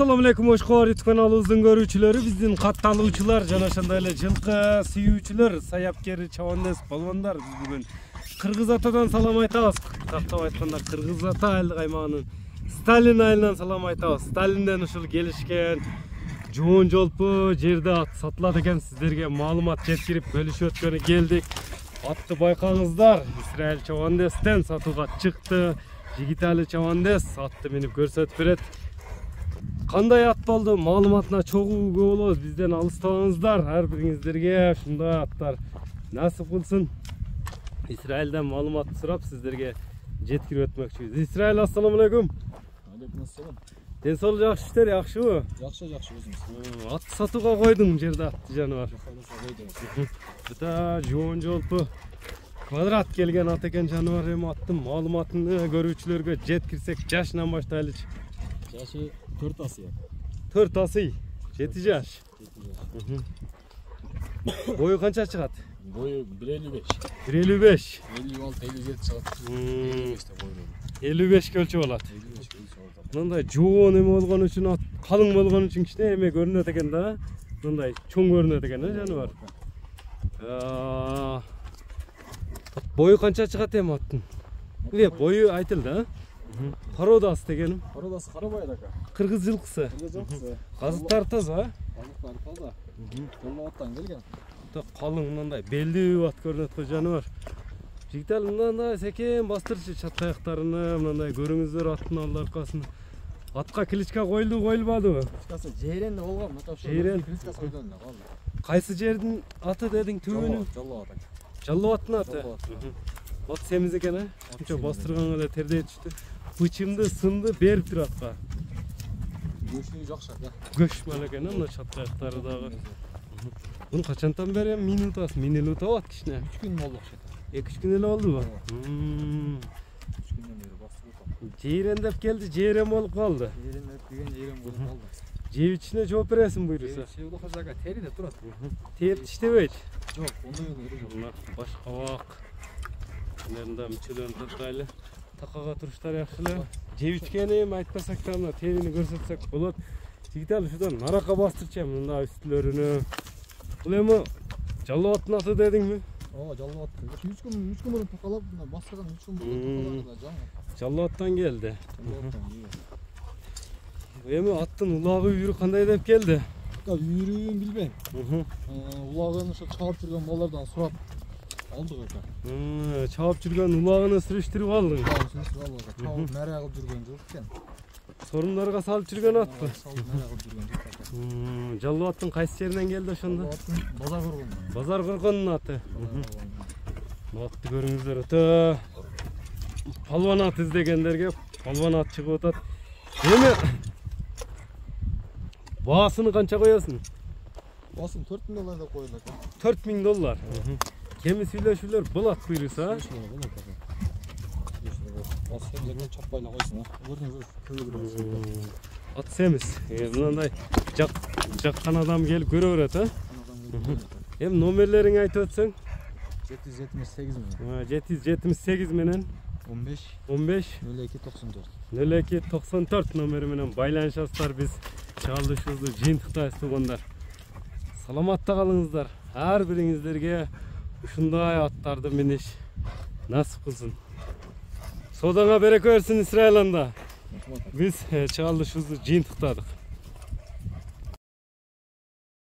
Assalamu alaikum Oşkor YouTube kanalımızın görücüleri, bizden kattalığıçılar, jana ошондой эле жылкы сүйүүчүлөр, саяпкери, чабандес, балбандар. Biz bugün Kırgız Ata'dan salam aytabыз. Тактап айтканда Кыргыз Ата айылдык аймагынын Сталин айылынан салам айтабыз. Сталинден ушул келишкен жоон жолпу жерде ат сатылат экен, сиздерге маалымат жеткирип бөлүшүп өткөнү келдик. Атты байкаңыздар, Исраил Чабандестен сатууга чыкты. Жигитали Чабандес атты минип көрсөтүп берет. Кандай ат болду? Маалыматына чогуу көп болобуз. Бизден алыстабаңыздар. Ар бириңиздерге ушундай аттар насип кылсын. Исраилден маалымат сурап сиздерге жеткирип өтмөкчүбүз. Исраил, ассаламу алейкум. Алейкум ассалам. Ден соолук жакшы иштер, жакшыбы? Жакшы өзүңүз. Ат сатууга койдуң жерде атты жаныбар. Бута жоон жолпу квадрат келген ат экен жаныбар. Эми аттын маалыматын көрүүчүлөргө жеткирсек, жашынан баштайлычы. Жашы 4 асый. 4 асый. 7 жаш. Бою канча чыгат? Бою 1.55. 1.55. 56-57 чыгат. 55 бою. 55 көлчө болот. 55 көлчө болот. Мындай жоон эме болгон үчүн, ат калың болгон үчүн кичине эме көрүнөт экен да. Мындай чоң көрүнөт экен, жаныбар. Бою канча чыгат эми аттын? Бою айтылды, а? Пародасы дегеним. Пародасы карабай ака. Кыргыз жылкысы. Кыргыз жылкысы. Казыктар таза. Казыктар таза. Жоллооттан келген. Калың мындай белдүү ат көрүнөт го жаныбар. Жигитал мындай секен бастырчы чат аяктарыны, мындай көрүңүздөр аттын алды аркасын. Атка кличка коюлду, коюлбадыбы? Кличкасы жеренде болгон, мына Жерен. кличкасы койгон да калды. Кайсы жердин аты дедиң, түбүнүн? Жоллоо ата. Жаллоо аттын аты. От семиз экен, а? Ушунча бастырганга эле тердей түштү. Бычымды, сынды берип тур атка. Göçlüğü жакшы да. Көчмөл экен, мына чат аяктары дагы. Муну качантан бери минут атат кичине. 3 күн болду окшойт. 2-3 күн эле болдубу? 3 күндөн бери бастырып. Жейрендеп келди, жейрен болуп калды. Жерендеп деген жерен болуп калды. Жеп ичине жооп бересиң буйруса. Шевдо хожага териде турат. Тер тиштебейт. Жок, ондай ери жок. Мына баш кабак. Мында мүчөлөрүн тартайлы. Такага туруштар жакшы эле. Жеп ичкени эми айтпасак да мына терини көрсөтсөк болот. Жигитал ушудан наракка бастырчы мында үстүлөрүнө. Бул эми жаллоо аттын аты дедиңби? Ооба, жаллоо ат. 3 күн мурун такалап, мына бастырган 3 күн мурун такалап жаңы. Жаллоо аттан келди. Жаллоо аттан келди. Эми аттын улагы үйрү кандай деп келди? Үйрүүн билбейм. Улагын ошо чабып жүргөн балдардан сурап алдык экен. Чабып жүргөн улагын сүрүштүрүп алдың. Чабып мэрэ кылып жүргөн жок экен. Сорундарга салып жүргөн атпы? Салып мэрэ кылып жүргөн жок экен. Жаллоо аттын кайсы жеринен келди ошондо? Базар коргон. Базар коргондун аты. Атты көрүңүздөр, өтө палван ат издегендерге палван ат чыгып атат. Эми баасыны канча коесуң? Басым $4000 деп коюлат экен. $4000. Кеми сүйлөшүүлөр болот буйруса? Басым жерге чаппайла койсун, а. Көрүңүз, көбүрөөк. Ат семиз. Мындай жаккан адам келип көрө берет, а? Эми номерлериңи айтып өтсөң? 778 менен. 778 менен 15 02 94. 02 94 номери менен байланышасыздар. Биз чыгарылышыбызды жыйынтыктайбыз туугандар. Саламатта калыңыздар. Ар бириңиздерге ушундай аттарды миниш насип кылсын. Содаңа береке берсин Исраил анда. Биз чыгарылышыбызды жыйынтыктадык.